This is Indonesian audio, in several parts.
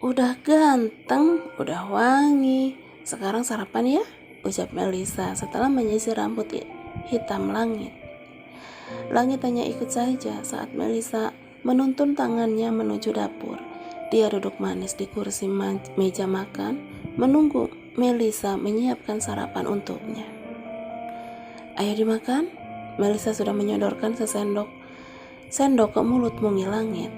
Udah ganteng, udah wangi. Sekarang sarapan ya, ucap Melisa setelah menyisir rambut hitam langit. Langit hanya ikut saja saat Melisa menuntun tangannya menuju dapur. Dia duduk manis di kursi meja makan, menunggu Melisa menyiapkan sarapan untuknya. Ayo dimakan. Melisa sudah menyodorkan sendok ke mulut Mungil Langit.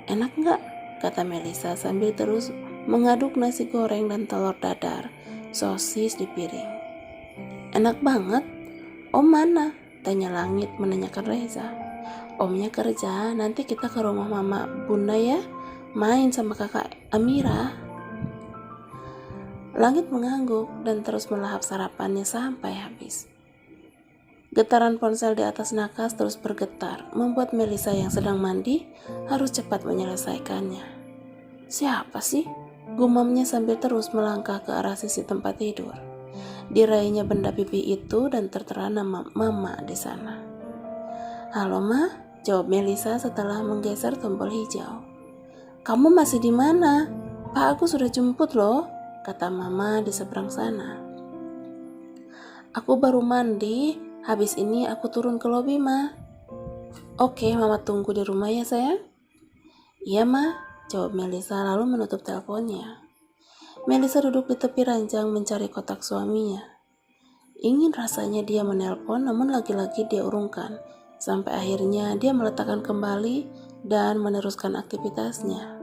Enak nggak? Kata Melisa sambil terus mengaduk nasi goreng dan telur dadar, sosis di piring. Enak banget. Om mana? Tanya Langit menanyakan Reza. Omnya kerja, nanti kita ke rumah Mama Bunda ya, main sama kakak Amira. Langit mengangguk dan terus melahap sarapannya sampai habis. Getaran ponsel di atas nakas terus bergetar, membuat Melisa yang sedang mandi harus cepat menyelesaikannya. Siapa sih? Gumamnya sambil terus melangkah ke arah sisi tempat tidur. Diraihnya benda pipi itu dan tertera nama Mama di sana. Halo Ma, jawab Melisa setelah menggeser tombol hijau. Kamu masih di mana? Pak aku sudah jemput loh, kata Mama di seberang sana. Aku baru mandi. Habis ini aku turun ke lobi, Ma. Oke, Mama tunggu di rumah ya, sayang. Iya, Ma, jawab Melisa lalu menutup teleponnya. Melisa duduk di tepi ranjang mencari kotak suaminya. Ingin rasanya dia menelpon, namun lagi-lagi dia urungkan. Sampai akhirnya dia meletakkan kembali dan meneruskan aktivitasnya.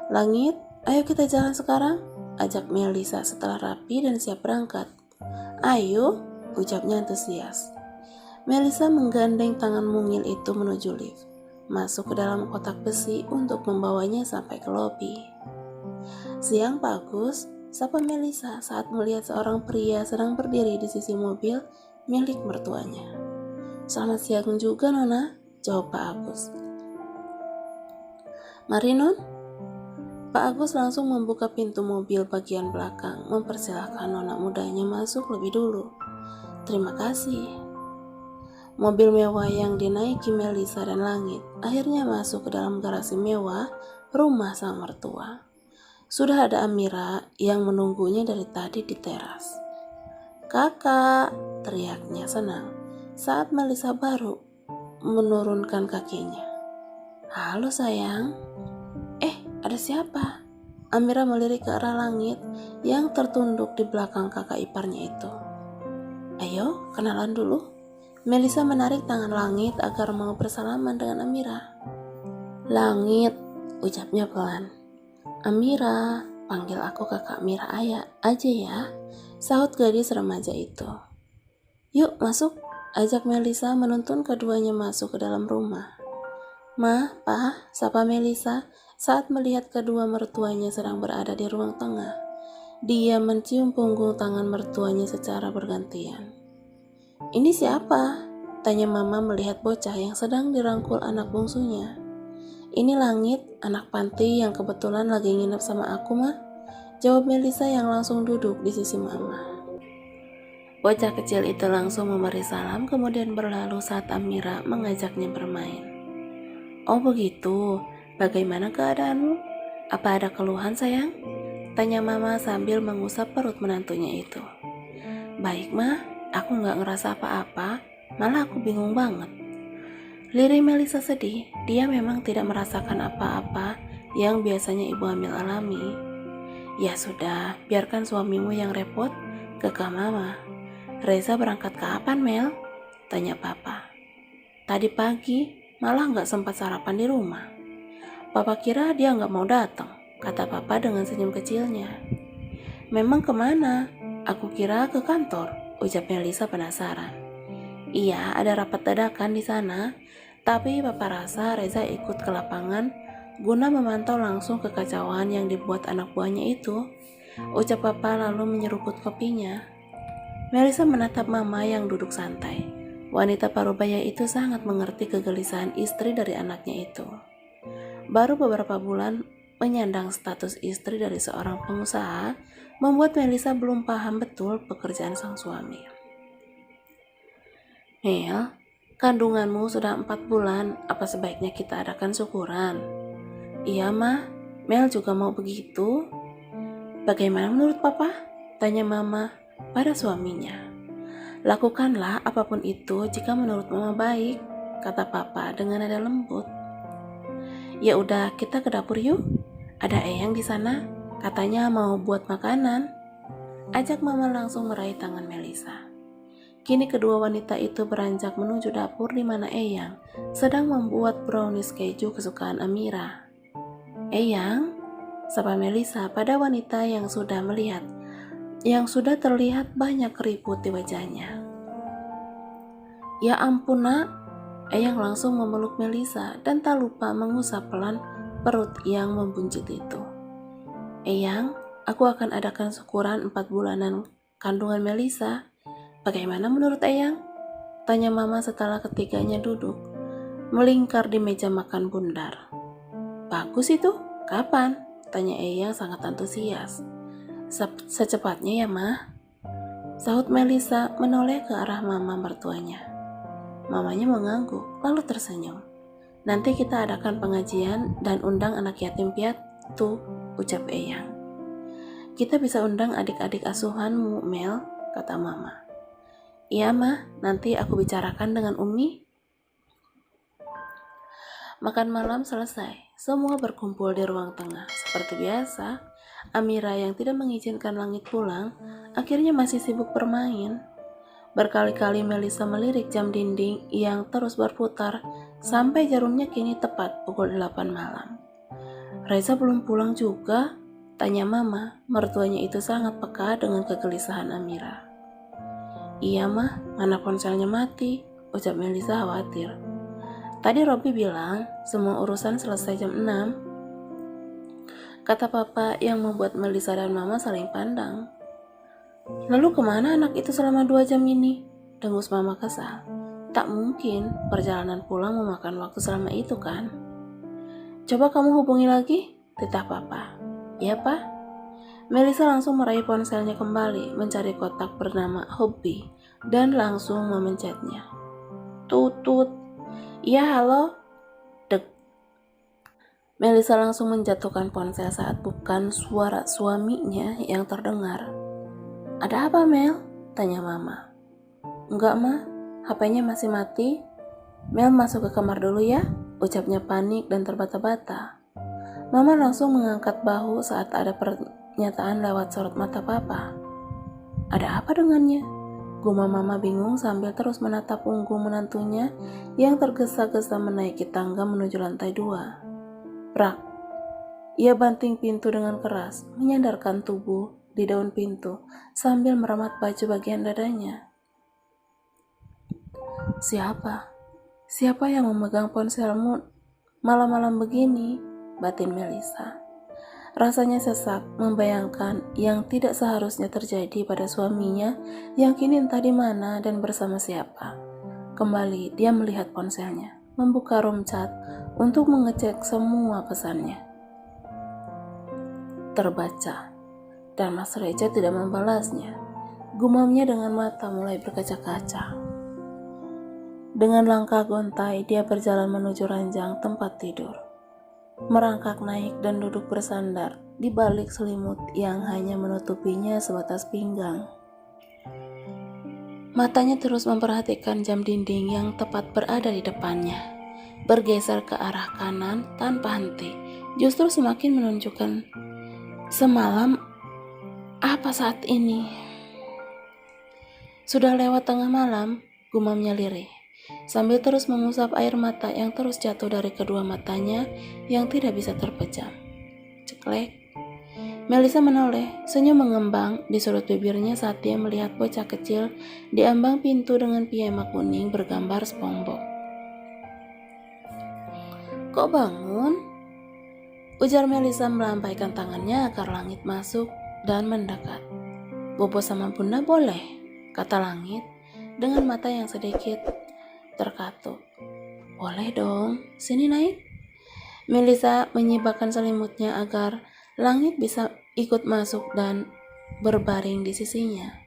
Langit, ayo kita jalan sekarang, ajak Melisa setelah rapi dan siap berangkat. Ayo, ucapnya antusias. Melisa menggandeng tangan mungil itu menuju lift, masuk ke dalam kotak besi untuk membawanya sampai ke lobi. Siang Pak Agus, sapa Melisa saat melihat seorang pria sedang berdiri di sisi mobil milik mertuanya. Selamat siang juga Nona, jawab Pak Agus. Mari Non. Pak Agus langsung membuka pintu mobil bagian belakang, mempersilahkan nona mudanya masuk lebih dulu. Terima kasih. Mobil mewah yang dinaiki Melisa dan Langit akhirnya masuk ke dalam garasi mewah rumah sang mertua. Sudah ada Amira yang menunggunya dari tadi di teras. Kakak, teriaknya senang saat Melisa baru menurunkan kakinya. Halo sayang. Ada siapa? Amira melirik ke arah Langit yang tertunduk di belakang kakak iparnya itu. Ayo, kenalan dulu. Melisa menarik tangan Langit agar mau bersalaman dengan Amira. Langit, ucapnya pelan. Amira, panggil aku kakak Mira aja ya, sahut gadis remaja itu. Yuk masuk, ajak Melisa menuntun keduanya masuk ke dalam rumah. Ma, Pa, sapa Melisa saat melihat kedua mertuanya sedang berada di ruang tengah. Dia mencium punggung tangan mertuanya secara bergantian. Ini siapa? Tanya Mama melihat bocah yang sedang dirangkul anak bungsunya. Ini Langit, anak panti yang kebetulan lagi nginep sama aku, Ma. Jawab Melisa yang langsung duduk di sisi Mama. Bocah kecil itu langsung memberi salam kemudian berlalu saat Amira mengajaknya bermain. Oh begitu, bagaimana keadaanmu? Apa ada keluhan sayang? Tanya Mama sambil mengusap perut menantunya itu. Baik Ma, aku gak ngerasa apa-apa, malah aku bingung banget. Lirih Melisa sedih, dia memang tidak merasakan apa-apa yang biasanya ibu hamil alami. Ya sudah, biarkan suamimu yang repot, kekeh Mama. Reza berangkat kapan Mel? Tanya Papa. Tadi pagi, malah gak sempat sarapan di rumah. Papa kira dia gak mau datang, kata Papa dengan senyum kecilnya. Memang kemana? Aku kira ke kantor, ucap Melisa penasaran. Iya, ada rapat dadakan di sana, tapi Papa rasa Reza ikut ke lapangan guna memantau langsung kekacauan yang dibuat anak buahnya itu, ucap Papa lalu menyeruput kopinya. Melisa menatap Mama yang duduk santai. Wanita parubaya itu sangat mengerti kegelisahan istri dari anaknya itu. Baru beberapa bulan menyandang status istri dari seorang pengusaha, membuat Melisa belum paham betul pekerjaan sang suami. Mel, kandunganmu sudah 4 bulan, apa sebaiknya kita adakan syukuran? Iya, Ma, Mel juga mau begitu? Bagaimana menurut papa? Tanya mama pada suaminya. Lakukanlah apapun itu jika menurut mama baik, kata papa dengan nada lembut. Ya udah, kita ke dapur yuk. Ada Eyang di sana, katanya mau buat makanan. Ajak mama langsung meraih tangan Melisa. Kini kedua wanita itu beranjak menuju dapur di mana Eyang sedang membuat brownies keju kesukaan Amira. Eyang, sapa Melisa pada wanita yang sudah terlihat banyak keriput di wajahnya. Ya ampun nak, Eyang langsung memeluk Melisa dan tak lupa mengusap pelan perut yang membuncit itu. Eyang, aku akan adakan syukuran 4 bulanan kandungan Melisa. Bagaimana menurut Eyang? Tanya mama setelah ketiganya duduk melingkar di meja makan bundar. Bagus itu, kapan? Tanya Eyang sangat antusias. Secepatnya ya mah, sahut Melisa menoleh ke arah mama mertuanya. Mamanya mengangguk lalu tersenyum. Nanti kita adakan pengajian dan undang anak yatim piatu, ucap Eyang. Kita bisa undang adik-adik asuhanmu, Mel, kata mama. Iya mah, nanti aku bicarakan dengan Umi. Makan malam selesai, semua berkumpul di ruang tengah. Seperti biasa, Amira yang tidak mengizinkan Langit pulang, akhirnya masih sibuk bermain. Berkali-kali Melisa melirik jam dinding yang terus berputar sampai jarumnya kini tepat pukul 8 malam. Reza belum pulang juga? Tanya mama, mertuanya itu sangat peka dengan kegelisahan Amira. Iya mah, mana ponselnya mati, ucap Melisa khawatir. Tadi Robby bilang semua urusan selesai jam 6, kata papa yang membuat Melisa dan mama saling pandang. Lalu kemana anak itu selama 2 jam ini? Dengus mama kesal. Tak mungkin perjalanan pulang memakan waktu selama itu kan? Coba kamu hubungi lagi, titah papa. Ya pak. Melisa langsung meraih ponselnya kembali, mencari kotak bernama Hobi, dan langsung memencetnya. Tutut. Iya halo. Dek. Melisa langsung menjatuhkan ponsel saat bukan suara suaminya yang terdengar. Ada apa Mel? Tanya mama. Enggak mah, HP-nya masih mati. Mel masuk ke kamar dulu ya, ucapnya panik dan terbata-bata. Mama langsung mengangkat bahu saat ada pernyataan lewat sorot mata papa. Ada apa dengannya? Gumam mama bingung sambil terus menatap punggung menantunya yang tergesa-gesa menaiki tangga menuju lantai 2. Prak. Ia banting pintu dengan keras, menyandarkan tubuh di daun pintu sambil meremat baju bagian dadanya. Siapa? Siapa yang memegang ponselmu malam-malam begini? Batin Melisa. Rasanya sesak membayangkan yang tidak seharusnya terjadi pada suaminya yang kini entah di mana dan bersama siapa. Kembali dia melihat ponselnya, membuka room chat untuk mengecek semua pesannya. Terbaca, dan Mas Reza tidak membalasnya. Gumamnya dengan mata mulai berkaca-kaca. Dengan langkah gontai dia berjalan menuju ranjang tempat tidur. Merangkak naik dan duduk bersandar di balik selimut yang hanya menutupinya sebatas pinggang. Matanya terus memperhatikan jam dinding yang tepat berada di depannya. Bergeser ke arah kanan tanpa henti, justru semakin menunjukkan semalam apa saat ini. Sudah lewat tengah malam, gumamnya lirih, sambil terus mengusap air mata yang terus jatuh dari kedua matanya yang tidak bisa terpejam. Ceklek. Melisa menoleh, senyum mengembang di sudut bibirnya saat dia melihat bocah kecil di ambang pintu dengan piyama kuning bergambar SpongeBob. Kok bangun? Ujar Melisa melambaikan tangannya agar Langit masuk dan mendekat. Bobo sama bunda boleh, kata Langit dengan mata yang sedikit terkatup. Boleh dong, sini naik. Melisa menyibakkan selimutnya agar Langit bisa ikut masuk dan berbaring di sisinya.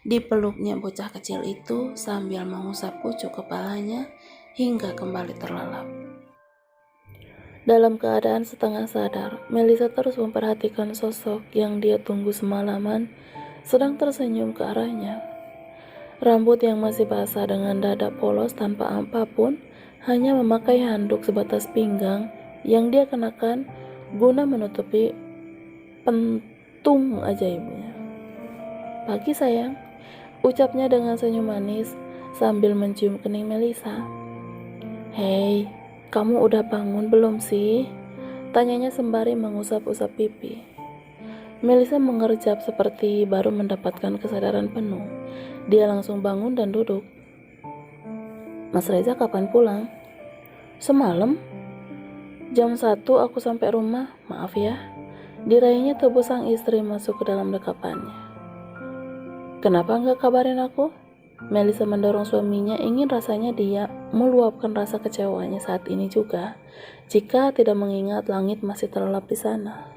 Dipeluknya bocah kecil itu sambil mengusap pucuk kepalanya hingga kembali terlelap. Dalam keadaan setengah sadar, Melisa terus memperhatikan sosok yang dia tunggu semalaman sedang tersenyum ke arahnya. Rambut yang masih basah dengan dada polos tanpa apapun, hanya memakai handuk sebatas pinggang yang dia kenakan guna menutupi pentung ajaibnya. "Pagi sayang," ucapnya dengan senyum manis sambil mencium kening Melisa. "Hei, kamu udah bangun belum sih?" tanyanya sembari mengusap-usap pipi. Melisa mengerjap seperti baru mendapatkan kesadaran penuh. Dia langsung bangun dan duduk. "Mas Reza kapan pulang?" "Semalam. Jam 1 aku sampai rumah, maaf ya." Diraihnya tubuh sang istri masuk ke dalam dekapannya. "Kenapa nggak kabarin aku?" Melisa mendorong suaminya, ingin rasanya dia meluapkan rasa kecewanya saat ini juga, jika tidak mengingat langit masih terlelap di sana.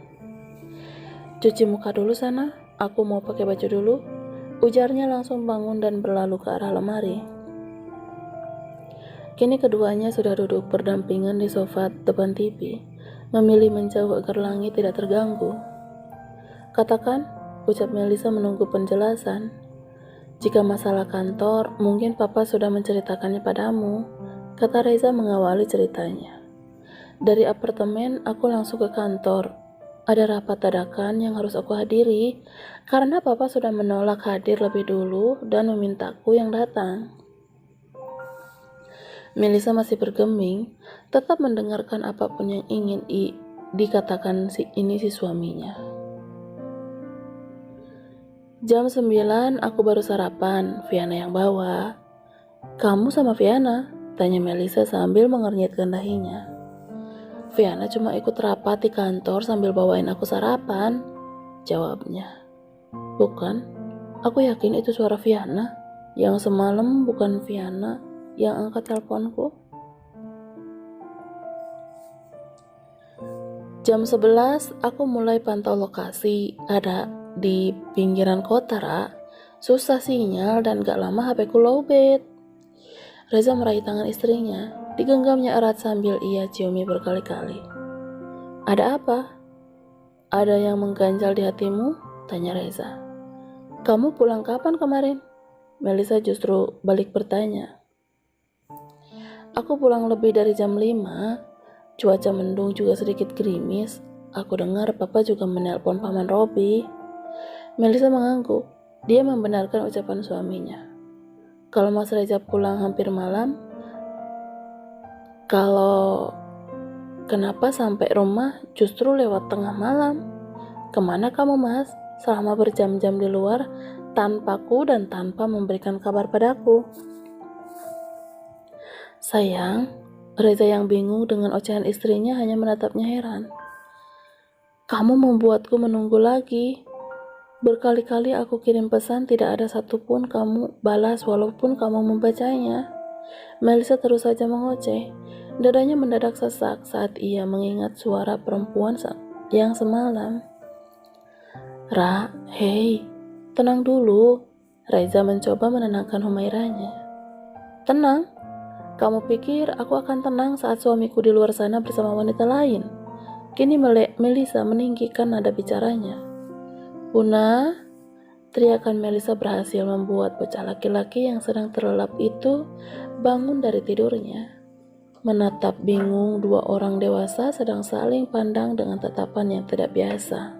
"Cuci muka dulu sana, aku mau pakai baju dulu," ujarnya langsung bangun dan berlalu ke arah lemari. Kini keduanya sudah duduk berdampingan di sofa depan TV, memilih menjauh agar langit tidak terganggu. "Katakan," ucap Melisa menunggu penjelasan. "Jika masalah kantor, mungkin Papa sudah menceritakannya padamu," kata Reza mengawali ceritanya. "Dari apartemen aku langsung ke kantor. Ada rapat dadakan yang harus aku hadiri, karena Papa sudah menolak hadir lebih dulu dan memintaku yang datang." Melisa masih bergeming, tetap mendengarkan apapun yang ingin dikatakan si suaminya. "Jam 9 aku baru sarapan, Viana yang bawa." "Kamu sama Viana?" tanya Melisa sambil mengernyitkan dahinya. "Viana cuma ikut rapat di kantor sambil bawain aku sarapan," jawabnya. "Bukan, aku yakin itu suara Viana. Yang semalam bukan Viana yang angkat teleponku." "Jam 11 aku mulai pantau lokasi, ada di pinggiran kota, Ra. Susah sinyal dan gak lama HP ku lowbat." Reza meraih tangan istrinya, digenggamnya erat sambil ia ciumi berkali-kali. "Ada apa? Ada yang mengganjal di hatimu?" tanya Reza. "Kamu pulang kapan kemarin?" Melisa justru balik bertanya. "Aku pulang lebih dari jam 5. Cuaca mendung juga sedikit gerimis. Aku dengar Papa juga menelpon Paman Robi." Melisa mengangguk. Dia membenarkan ucapan suaminya. Kalau Mas Reza pulang hampir malam, kalau kenapa sampai rumah justru lewat tengah malam? Kemana kamu, Mas? Selama berjam-jam di luar, tanpaku dan tanpa memberikan kabar padaku." "Sayang," Reza yang bingung dengan ocehan istrinya hanya menatapnya heran. "Kamu membuatku menunggu lagi. Berkali-kali aku kirim pesan, tidak ada satupun kamu balas walaupun kamu membacanya." Melisa terus saja mengoceh. Dadanya mendadak sesak saat ia mengingat suara perempuan yang semalam. "Ra, hei, tenang dulu." Reza mencoba menenangkan Humairanya. "Tenang? Kamu pikir aku akan tenang saat suamiku di luar sana bersama wanita lain?" Kini Melisa meninggikan nada bicaranya. "Una," teriakan Melisa berhasil membuat bocah laki-laki yang sedang terlelap itu bangun dari tidurnya. Menatap bingung dua orang dewasa sedang saling pandang dengan tatapan yang tidak biasa.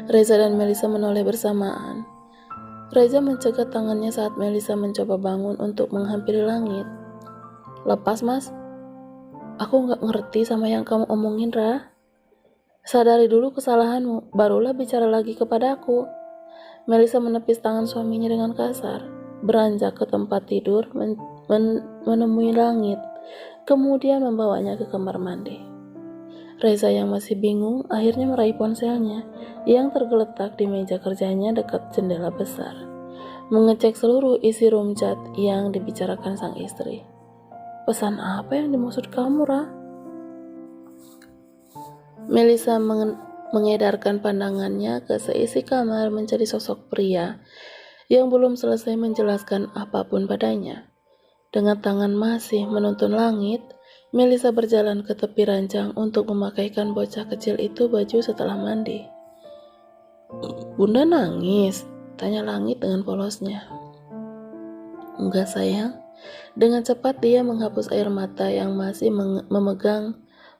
Reza dan Melisa menoleh bersamaan. Reza mencegat tangannya saat Melisa mencoba bangun untuk menghampiri langit. "Lepas, Mas. Aku gak ngerti sama yang kamu omongin, Ra. Sadari dulu kesalahanmu, barulah bicara lagi kepadaku." Melisa menepis tangan suaminya dengan kasar, beranjak ke tempat tidur, menemui langit, kemudian membawanya ke kamar mandi. Reza yang masih bingung akhirnya meraih ponselnya yang tergeletak di meja kerjanya dekat jendela besar, mengecek seluruh isi room chat yang dibicarakan sang istri. "Pesan apa yang dimaksud kamu, Ra?" Melisa mengedarkan pandangannya ke seisi kamar mencari sosok pria yang belum selesai menjelaskan apapun padanya. Dengan tangan masih menuntun langit, Melisa berjalan ke tepi ranjang untuk memakaikan bocah kecil itu baju setelah mandi. "Bunda nangis?" tanya Langit dengan polosnya. "Enggak sayang." Dengan cepat dia menghapus air mata yang masih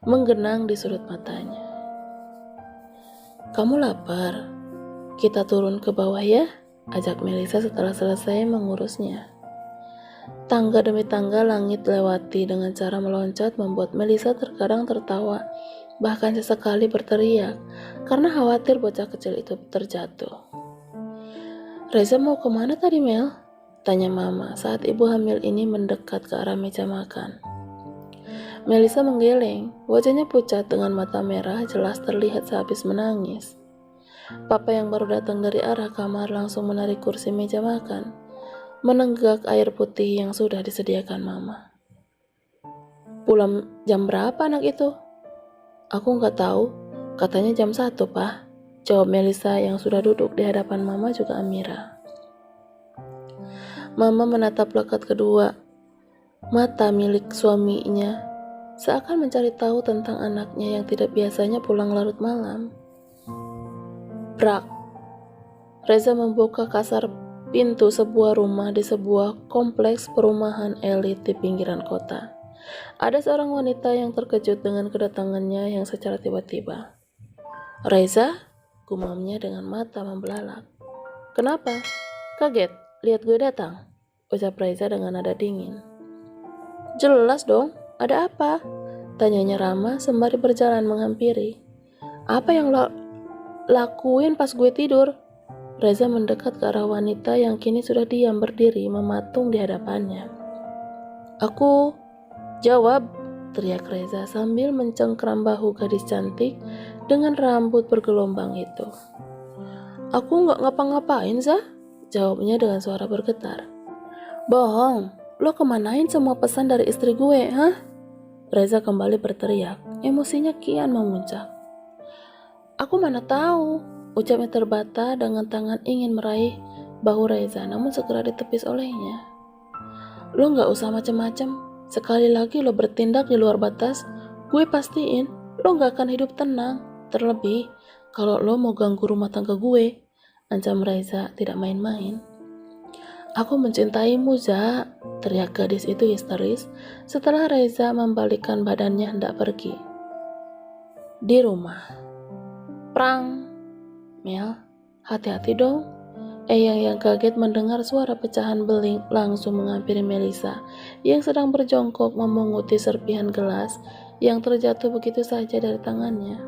menggenang di sudut matanya. "Kamu lapar? Kita turun ke bawah ya?" ajak Melisa setelah selesai mengurusnya. Tangga demi tangga Langit lewati dengan cara meloncat membuat Melisa terkadang tertawa, bahkan sesekali berteriak, karena khawatir bocah kecil itu terjatuh. "Reza mau kemana tadi, Mel?" tanya Mama saat ibu hamil ini mendekat ke arah meja makan. Melisa menggeleng, wajahnya pucat dengan mata merah jelas terlihat sehabis menangis. Papa yang baru datang dari arah kamar langsung menarik kursi meja makan, menenggak air putih yang sudah disediakan Mama. "Pulang jam berapa anak itu?" "Aku nggak tahu, katanya jam 1, Pak," jawab Melisa yang sudah duduk di hadapan Mama juga Amira. Mama menatap lekat kedua mata milik suaminya, seakan mencari tahu tentang anaknya yang tidak biasanya pulang larut malam. Brak! Reza membuka kasar pintu sebuah rumah di sebuah kompleks perumahan elit di pinggiran kota. Ada seorang wanita yang terkejut dengan kedatangannya yang secara tiba-tiba. "Reza?" gumamnya dengan mata membelalak. "Kenapa? Kaget? Lihat gue datang?" ucap Reza dengan nada dingin. "Jelas dong, ada apa?" tanyanya Rama sembari berjalan menghampiri. "Apa yang lo lakuin pas gue tidur?" Reza mendekat ke arah wanita yang kini sudah diam berdiri mematung di hadapannya. "Aku..." "Jawab!" teriak Reza sambil mencengkram bahu gadis cantik dengan rambut bergelombang itu. "Aku nggak ngapa-ngapain, Zah," jawabnya dengan suara bergetar. "Bohong, lo kemanain semua pesan dari istri gue, hah?" Reza kembali berteriak, emosinya kian memuncak. "Aku mana tahu," ucapnya terbata dengan tangan ingin meraih bahu Reza namun segera ditepis olehnya. "Lo nggak usah macem-macem, sekali lagi lo bertindak di luar batas, gue pastiin lo nggak akan hidup tenang. Terlebih kalau lo mau ganggu rumah tangga gue," ancam Reza tidak main-main. "Aku mencintaimu, Za," teriak gadis itu histeris setelah Reza membalikkan badannya hendak pergi. Di rumah. Prang! "Mel, hati-hati dong." Eyang yang kaget mendengar suara pecahan beling langsung menghampiri Melisa yang sedang berjongkok memunguti serpihan gelas yang terjatuh begitu saja dari tangannya.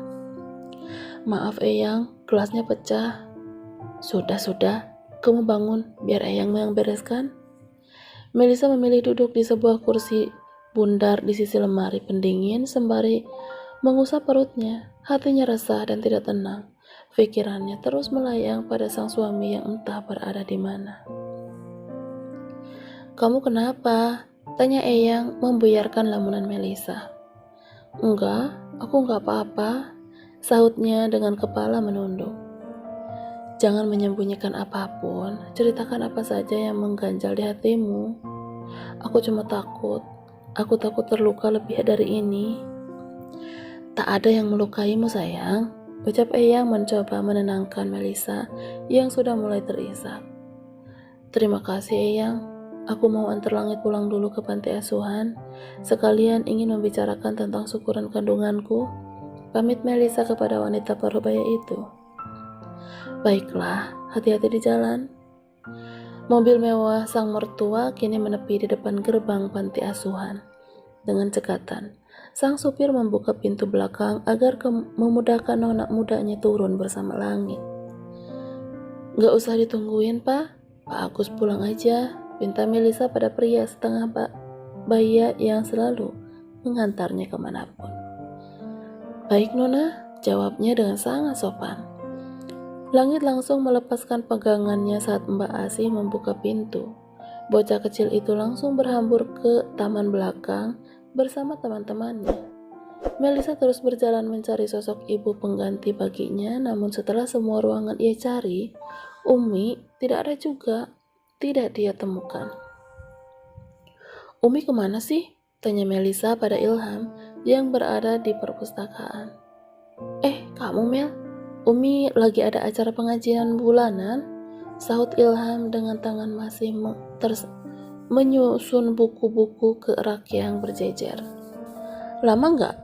"Maaf Eyang, gelasnya pecah." Sudah, kamu bangun, biar Eyang yang bereskan." Melisa memilih duduk di sebuah kursi bundar di sisi lemari pendingin sembari mengusap perutnya. Hatinya resah dan tidak tenang. Pikirannya terus melayang pada sang suami yang entah berada di mana. "Kamu kenapa?" tanya Eyang membuyarkan lamunan Melisa. "Enggak, aku enggak apa-apa," sahutnya dengan kepala menunduk. "Jangan menyembunyikan apapun, ceritakan apa saja yang mengganjal di hatimu." "Aku cuma takut. Aku takut terluka lebih dari ini." "Tak ada yang melukaimu sayang," ucap Eyang mencoba menenangkan Melisa yang sudah mulai terisak. "Terima kasih Eyang, aku mau antar Langit pulang dulu ke panti asuhan. Sekalian ingin membicarakan tentang syukuran kandunganku," pamit Melisa kepada wanita parubaya itu. "Baiklah, hati-hati di jalan." Mobil mewah sang mertua kini menepi di depan gerbang panti asuhan. Dengan cekatan, sang supir membuka pintu belakang agar memudahkan anak mudanya turun bersama Langit. "Gak usah ditungguin, Pak. Pak Agus pulang aja," pinta Melisa pada pria setengah baya yang selalu mengantarnya kemanapun. "Baik, Nona," jawabnya dengan sangat sopan. Langit langsung melepaskan pegangannya saat Mbak Asih membuka pintu. Bocah kecil itu langsung berhambur ke taman belakang bersama teman-temannya. Melisa terus berjalan mencari sosok ibu pengganti baginya, namun setelah semua ruangan ia cari, Umi tidak ada juga, tidak dia temukan. "Umi kemana sih?" Tanya Melisa pada Ilham yang berada di perpustakaan. Kamu Mel? Umi lagi ada acara pengajian bulanan? Sahut Ilham dengan tangan masih menyusun buku-buku ke rak yang berjejer. Lama nggak?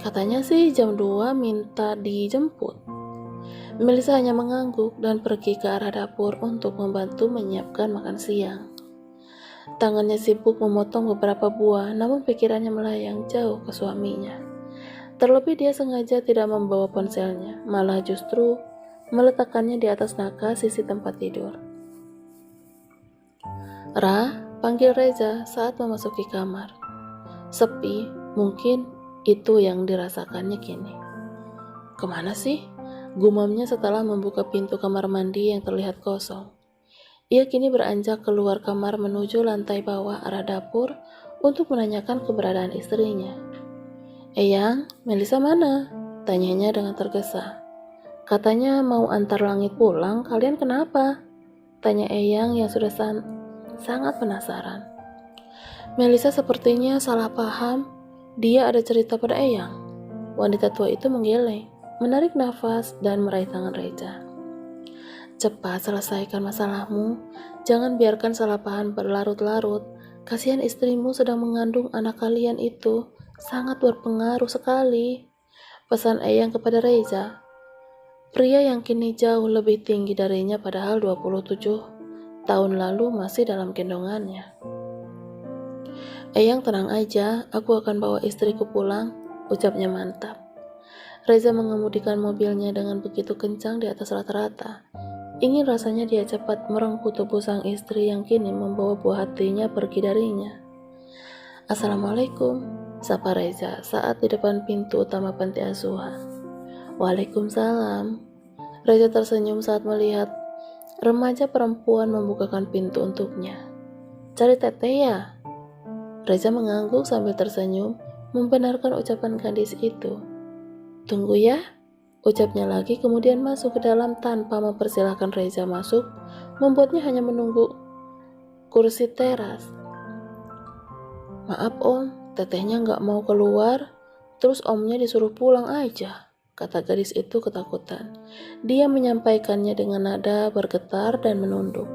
Katanya sih jam 2 minta dijemput. Melisa hanya mengangguk dan pergi ke arah dapur untuk membantu menyiapkan makan siang. Tangannya sibuk memotong beberapa buah, namun pikirannya melayang jauh ke suaminya. Terlebih dia sengaja tidak membawa ponselnya, malah justru meletakkannya di atas naga sisi tempat tidur. Ra, panggil Reza saat memasuki kamar. Sepi, mungkin itu yang dirasakannya kini. Kemana sih? Gumamnya setelah membuka pintu kamar mandi yang terlihat kosong. Ia kini beranjak keluar kamar menuju lantai bawah arah dapur untuk menanyakan keberadaan istrinya. Eyang, Melisa mana? Tanyanya dengan tergesa. Katanya mau antar Langit pulang, kalian kenapa? Tanya Eyang yang sudah sangat penasaran. Melisa sepertinya salah paham, dia ada cerita pada Eyang. Wanita tua itu menggeleng, menarik nafas dan meraih tangan Reza. Cepat selesaikan masalahmu, jangan biarkan salah paham berlarut-larut. Kasihan istrimu sedang mengandung anak kalian itu, sangat berpengaruh sekali. Pesan Eyang kepada Reza. Pria yang kini jauh lebih tinggi darinya padahal 27 tahun lalu masih dalam gendongannya. Eyang tenang aja, aku akan bawa istriku pulang, ucapnya mantap. Reza mengemudikan mobilnya dengan begitu kencang di atas rata-rata. Ingin rasanya dia cepat merengkuh tubuh sang istri yang kini membawa buah hatinya pergi darinya. Assalamualaikum, sapa Reza saat di depan pintu utama panti asuhan. Waalaikumsalam. Reza tersenyum saat melihat remaja perempuan membukakan pintu untuknya. Cari teteh ya? Reza mengangguk sambil tersenyum, membenarkan ucapan gadis itu. Tunggu ya, ucapnya lagi kemudian masuk ke dalam tanpa mempersilahkan Reza masuk, membuatnya hanya menunggu kursi teras. Maaf om, tetehnya gak mau keluar, terus omnya disuruh pulang aja, kata gadis itu ketakutan. Dia menyampaikannya dengan nada bergetar dan menunduk.